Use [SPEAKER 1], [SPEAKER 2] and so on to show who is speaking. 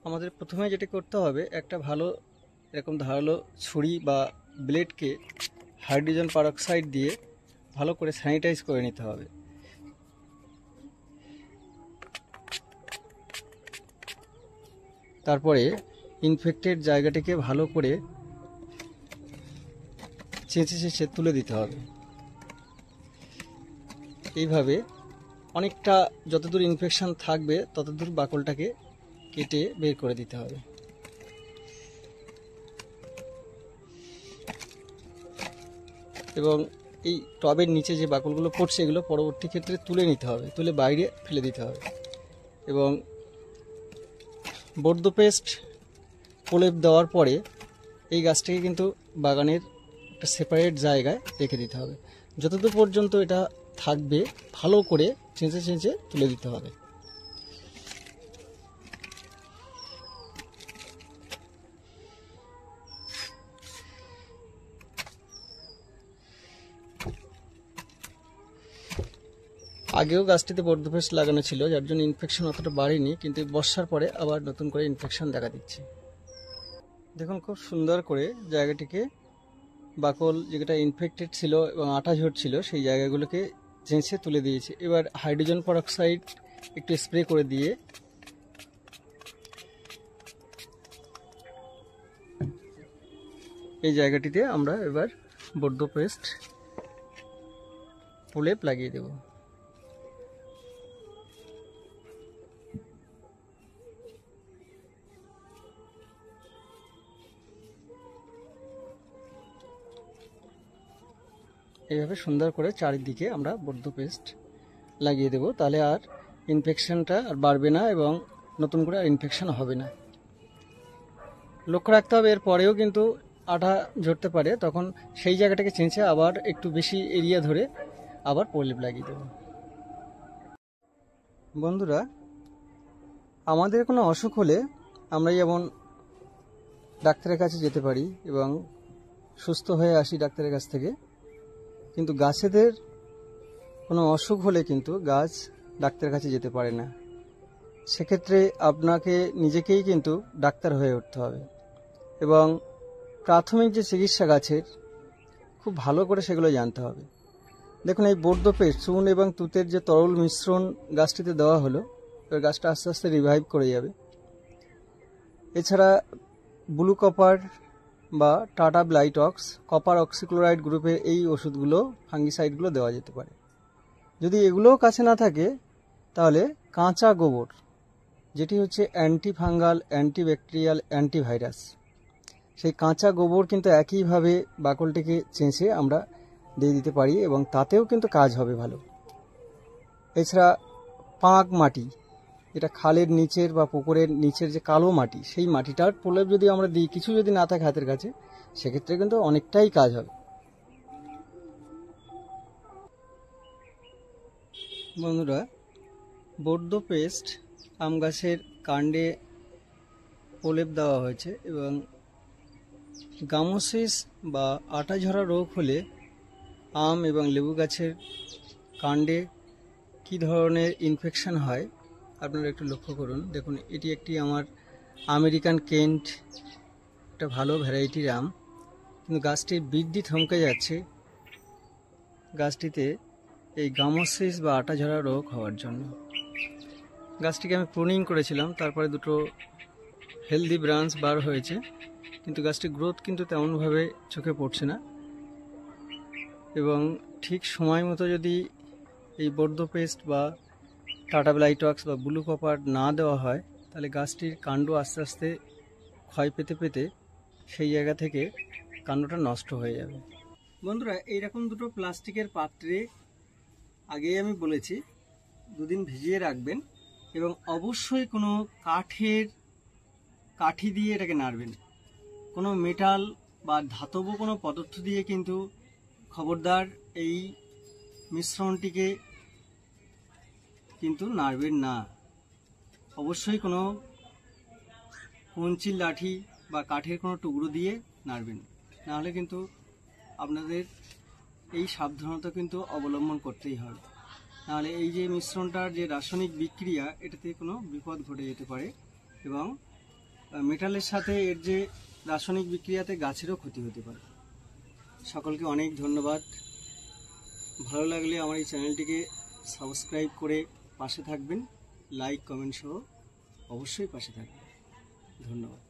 [SPEAKER 1] আমাদের প্রথমে যেটা করতে হবে, একটা ভালো এরকম ধারালো ছুরি বা ব্লেডকে হাইড্রোজেন পারঅক্সাইড দিয়ে ভালো করে স্যানিটাইজ করে নিতে হবে। তারপরে ইনফেক্টেড জায়গাটিকে ভালো করে চেঁচে চেঁচে তুলে দিতে হবে। এইভাবে অনেকটা যতদূর ইনফেকশন থাকবে ততদূর বাকলটাকে কেটে বের করে দিতে হবে। এবং এই টবের নিচে যে বাকলগুলো পড়ছে এগুলো পরবর্তী ক্ষেত্রে তুলে নিতে হবে, তুলে বাইরে ফেলে দিতে হবে। এবং বর্দ পেস্ট প্রলেপ দেওয়ার পরে এই গাছটাকে কিন্তু বাগানের একটা সেপারেট জায়গায় রেখে দিতে হবে। যতদূর পর্যন্ত এটা থাকবে ভালো করে চেঁচে চেঁচে তুলে দিতে হবে। আগেও গাছটিতে বর্দ পেস্ট লাগানো ছিল, যার জন্য ইনফেকশন অতটা বাড়েনি, কিন্তু বর্ষার পরে আবার নতুন করে ইনফেকশন দেখা দিচ্ছে। দেখুন খুব সুন্দর করে জায়গাটিকে বাকল যেটা ইনফেক্টেড ছিল এবং আঠা ঝরছিল সেই জায়গাগুলোকে চেঁচে তুলে দিয়েছে। এবার হাইড্রোজেন পারঅক্সাইড একটু স্প্রে করে দিয়ে এই জায়গাটিতে আমরা এবার বর্দ পেস্ট প্রলেপ লাগিয়ে দেব। এইভাবে সুন্দর করে চারিদিকে আমরা বর্দ পেস্ট লাগিয়ে দেব, তাহলে আর ইনফেকশনটা আর বাড়বে না এবং নতুন করে আর ইনফেকশন হবে না। লক্ষ্য রাখতে হবে এর পরেও কিন্তু আঠা ঝরতে পারে, তখন সেই জায়গাটাকে চেঁচে আবার একটু বেশি এরিয়া ধরে আবার প্রলেপ লাগিয়ে দেব। বন্ধুরা, আমাদের কোনো অসুখ হলে আমরা যেমন ডাক্তারের কাছে যেতে পারি এবং সুস্থ হয়ে আসি ডাক্তারের কাছ থেকে, কিন্তু গাছেদের কোনো অসুখ হলে কিন্তু গাছ ডাক্তারের কাছে যেতে পারে না। সেক্ষেত্রে আপনাকে নিজেকেই কিন্তু ডাক্তার হয়ে উঠতে হবে এবং প্রাথমিক যে চিকিৎসা গাছের খুব ভালো করে সেগুলো জানতে হবে। দেখুন, এই বর্দ পেস্ট চুন এবং তুতের যে তরল মিশ্রণ গাছটিতে দেওয়া হলো, এবার গাছটা আস্তে আস্তে রিভাইভ করে যাবে। এছাড়া ব্লু কপার বা টাটা ব্লাইটক্স, কপার অক্সিক্লোরাইড গ্রুপের এই ওষুধগুলো, ফাঙ্গিসাইডগুলো দেওয়া যেতে পারে। যদি এগুলোও কাছে না থাকে তাহলে কাঁচা গোবর, যেটি হচ্ছে অ্যান্টি ফাঙ্গাল, অ্যান্টিব্যাকটেরিয়াল, অ্যান্টিভাইরাস, সেই কাঁচা গোবর কিন্তু একইভাবে বাকলটিকে চেঁচে আমরা দিয়ে দিতে পারি এবং তাতেও কিন্তু কাজ হবে ভালো। এছাড়া পাঁক মাটি, এটা খালের নিচের বা পুকুরের নিচের যে কালো মাটি, সেই মাটিটার প্রলেপ যদি আমরা দিই, কিছু যদি না থাকে হাতের কাছে, সেক্ষেত্রে কিন্তু অনেকটাই কাজ হবে। বন্ধুরা, বর্দ পেস্ট আম গাছের কাণ্ডে প্রলেপ দেওয়া হয়েছে এবং গামোসিস বা আটা ঝরা রোগ হলে আম এবং লেবু গাছের কাণ্ডে কী ধরনের ইনফেকশন হয় আপনারা একটু লক্ষ্য করুন। দেখুন, এটি একটি আমার আমেরিকান কেন্ট, একটা ভালো ভ্যারাইটির আম, কিন্তু গাছটির বৃদ্ধি থমকে যাচ্ছে গাছটিতে এই গামোসিস বা আটা ঝরা রোগ হওয়ার জন্য। গাছটিকে আমি প্রুনিং করেছিলাম, তারপরে দুটো হেলদি ব্রাঞ্চ বার হয়েছে, কিন্তু গাছটির গ্রোথ কিন্তু তেমনভাবে চোখে পড়ছে না। এবং ঠিক সময় মতো যদি এই বর্দ পেস্ট বা টাটা ব্লাইটক্স বা ব্লু কপার না দেওয়া হয়, তাহলে গাছটির কাণ্ড আস্তে আস্তে ক্ষয় পেতে পেতে সেই জায়গা থেকে কাণ্ডটা নষ্ট হয়ে যাবে। বন্ধুরা, এইরকম দুটো প্লাস্টিকের পাত্রে আগেই আমি বলেছি 2 দিন ভিজিয়ে রাখবেন এবং অবশ্যই কোনো কাঠি দিয়ে এটাকে নাড়বেন। কোনো মেটাল বা ধাতব কোনো পদার্থ দিয়ে কিন্তু খবরদার এই মিশ্রণটিকে কিন্তু নাড়বেন না। অবশ্যই কোনো কঞ্চির লাঠি বা কাঠের কোনো টুকরো দিয়ে নাড়বেন, নাহলে কিন্তু আপনাদের এই সাবধানতা কিন্তু অবলম্বন করতেই হবে। নাহলে এই যে মিশ্রণটার যে রাসায়নিক বিক্রিয়া, এটাতে কোনো বিপদ ঘটে যেতে পারে এবং মেটালের সাথে এর যে রাসায়নিক বিক্রিয়াতে গাছেরও ক্ষতি হতে পারে। সকলকে অনেক ধন্যবাদ। ভালো লাগলে আমার এই চ্যানেলটিকে সাবস্ক্রাইব করে পাশে থাকবেন, লাইক কমেন্ট সহ অবশ্যই পাশে থাকবেন। ধন্যবাদ।